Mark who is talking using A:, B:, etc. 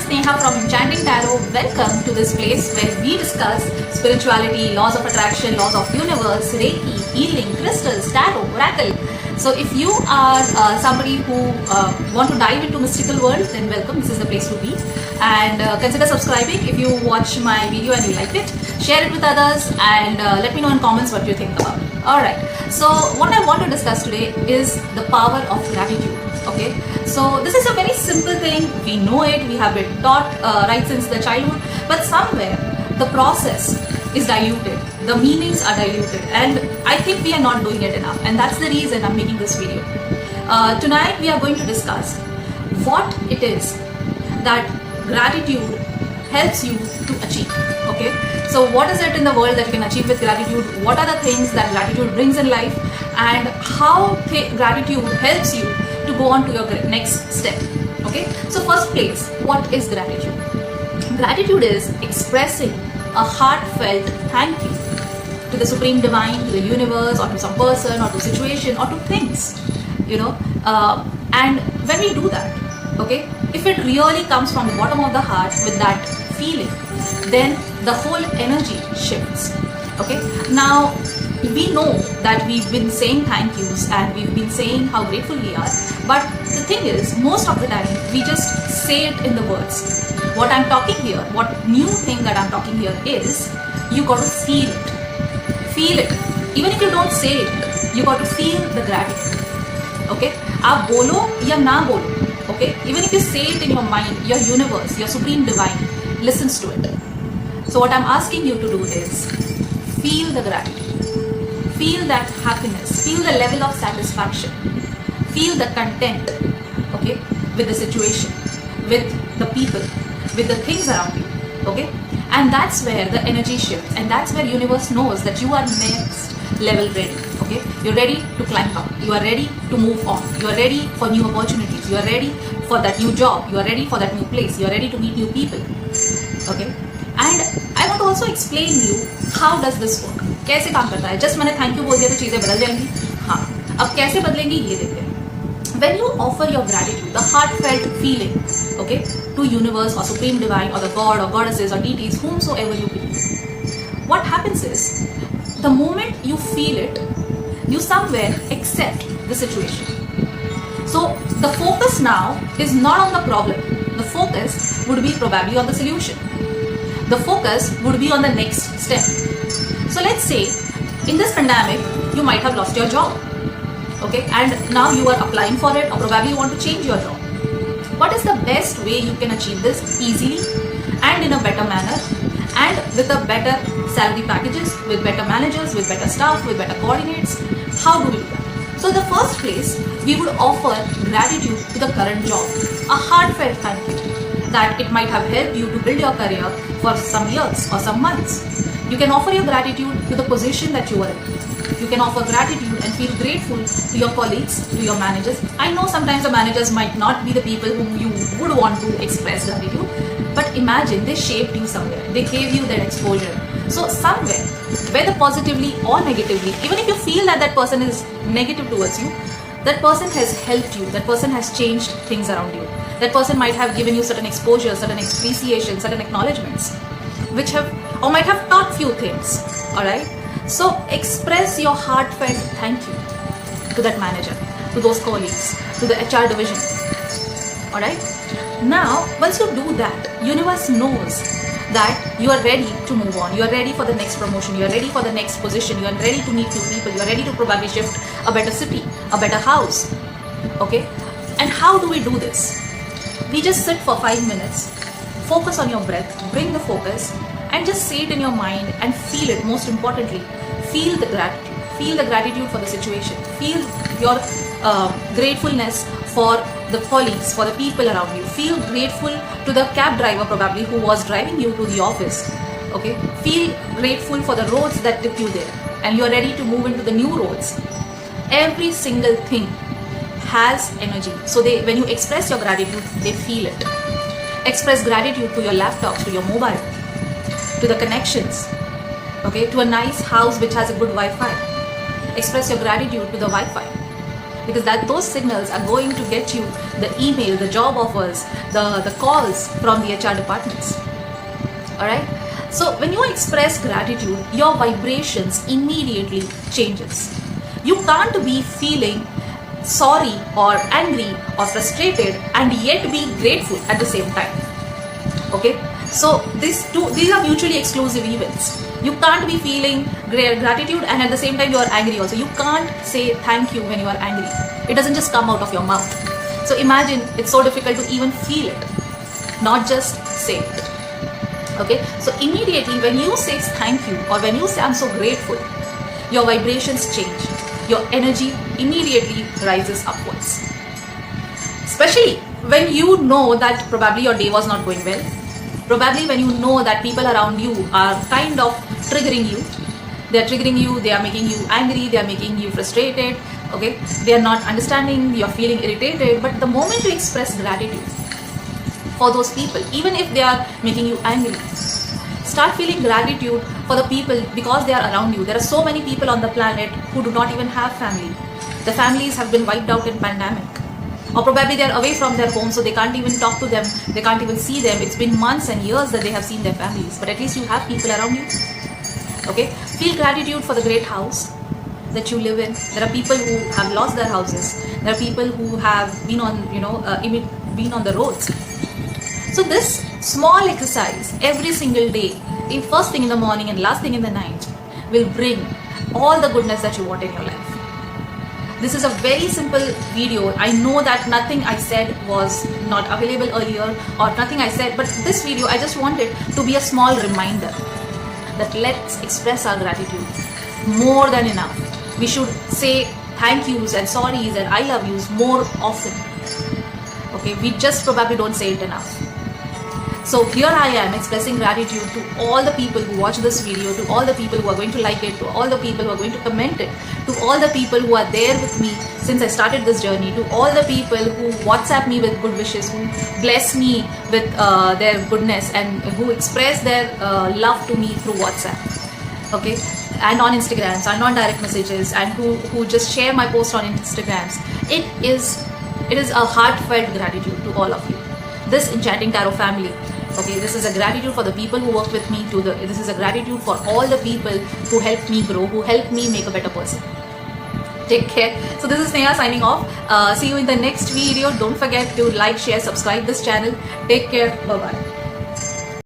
A: Sneha from Enchanting Tarot. Welcome to this place where we discuss spirituality, laws of attraction, laws of universe, Reiki, healing, crystals, tarot, oracle. So if you are somebody who want to dive into mystical world, then welcome. This is the place to be. And consider subscribing if you watch my video and you liked it. Share it with others and let me know in comments what you think about it. Alright, so what I want to discuss today is the power of gratitude. Okay, so this is a very simple thing. We know it, we have been taught right since the childhood, but somewhere the process is diluted, the meanings are diluted, and I think we are not doing it enough, and that's the reason I'm making this video. Tonight we are going to discuss what it is that gratitude helps you to achieve. Okay, so what is it in the world that you can achieve with gratitude? What are the things that gratitude brings in life, and how gratitude helps you to go on to your next step. Okay, so first place, what is gratitude? Gratitude is expressing a heartfelt thank you to the supreme divine, to the universe, or to some person, or to situation, or to things, you know. And when we do that, okay, if it really comes from the bottom of the heart with that feeling, then the whole energy shifts. Okay, now we know that we've been saying thank yous and we've been saying how grateful we are, but the thing is, most of the time we just say it in the words. What I'm talking here, what new thing that I'm talking here is, you got to feel it. Feel it. Even if you don't say it, you got to feel the gratitude. Okay, आप बोलो या ना बोलो. Okay, even if you say it in your mind, your universe, your supreme divine listens to it. So what I'm asking you to do is feel the gratitude. Feel that happiness, feel the level of satisfaction, feel the content, okay, with the situation, with the people, with the things around you, okay, and that's where the energy shifts, and that's where universe knows that you are next level ready, okay, you're ready to climb up, you are ready to move on, you are ready for new opportunities, you are ready for that new job, you are ready for that new place, you are ready to meet new people, okay, and I want to also explain you how does this work. कैसे काम करता है. Just मैंने thank you बोल दिया तो चीज़ें बदल जाएंगी. हाँ, अब कैसे बदलेंगी ये देखते हैं. When you offer your gratitude, the heartfelt feeling, okay, to universe or supreme divine or the god or goddesses or deities, whomsoever you believe, what happens is, the moment you feel it, you somewhere accept the situation. So the focus now is not on the problem. The focus would be probably on the solution. The focus would be on the next step. So let's say in this pandemic you might have lost your job, okay, and now you are applying for it, or probably you want to change your job. What is the best way you can achieve this easily and in a better manner and with a better salary packages, with better managers, with better staff, with better coordinates? How do we do that? So in the first place, we would offer gratitude to the current job, a heartfelt thank you that it might have helped you to build your career for some years or some months. You can offer your gratitude to the position that you are in. You can offer gratitude and feel grateful to your colleagues, to your managers. I know sometimes the managers might not be the people whom you would want to express gratitude, but imagine they shaped you somewhere. They gave you that exposure. So somewhere, whether positively or negatively, even if you feel that that person is negative towards you, that person has helped you, that person has changed things around you. That person might have given you certain exposure, certain appreciation, certain acknowledgements, which have or might have taught few things. Alright? So express your heartfelt thank you to that manager, to those colleagues, to the HR division. Alright? Now, once you do that, universe knows that you are ready to move on, you are ready for the next promotion, you are ready for the next position, you are ready to meet new people, you are ready to probably shift a better city, a better house. Okay? And how do we do this? We just sit for 5 minutes, focus on your breath, bring the focus, and just say it in your mind and feel it. Most importantly, feel the gratitude. Feel the gratitude for the situation. Feel your gratefulness for the colleagues, for the people around you. Feel grateful to the cab driver probably who was driving you to the office. Okay? Feel grateful for the roads that took you there, and you are ready to move into the new roads. Every single thing has energy. So when you express your gratitude, they feel it. Express gratitude to your laptops, to your mobile, to the connections, okay, to a nice house which has a good Wi-Fi. Express your gratitude to the Wi-Fi. because those signals are going to get you the email, the job offers, the calls from the HR departments. Alright? So when you express gratitude, your vibrations immediately changes. You can't be feeling sorry or angry or frustrated and yet be grateful at the same time. Okay? So these are mutually exclusive events. You can't be feeling gratitude and at the same time you are angry also. You can't say thank you when you are angry. It doesn't just come out of your mouth. So imagine, it's so difficult to even feel it, not just say it. Okay, so immediately when you say thank you or when you say I'm so grateful, your vibrations change. Your energy immediately rises upwards. Especially when you know that probably your day was not going well. Probably when you know that people around you are kind of triggering you. They are triggering you, they are making you angry, they are making you frustrated. Okay, they are not understanding, you are feeling irritated. But the moment you express gratitude for those people, even if they are making you angry, start feeling gratitude for the people because they are around you. There are so many people on the planet who do not even have family. The families have been wiped out in pandemic, or probably they are away from their home, so they can't even talk to them, they can't even see them. It's been months and years that they have seen their families, but at least you have people around you. Okay, feel gratitude for the great house that you live in. There are people who have lost their houses. There are people who have been on, been on the roads. So this small exercise every single day, first thing in the morning and last thing in the night, will bring all the goodness that you want in your life. This is a very simple video. I know that nothing I said was not available earlier or nothing I said, but this video I just wanted to be a small reminder that let's express our gratitude more than enough. We should say thank yous and sorries and I love yous more often. Okay, we just probably don't say it enough. So here I am expressing gratitude to all the people who watch this video, to all the people who are going to like it, to all the people who are going to comment it, to all the people who are there with me since I started this journey, to all the people who WhatsApp me with good wishes, who bless me with their goodness and who express their love to me through WhatsApp. Okay, and on Instagrams and on direct messages, and who just share my post on Instagrams. It is a heartfelt gratitude to all of you. This Enchanting Tarot family. Okay, this is a gratitude for the people who work with me. This is a gratitude for all the people who helped me grow, who helped me make a better person. Take care. So this is Sneha signing off. See you in the next video. Don't forget to like, share, subscribe this channel. Take care. Bye bye.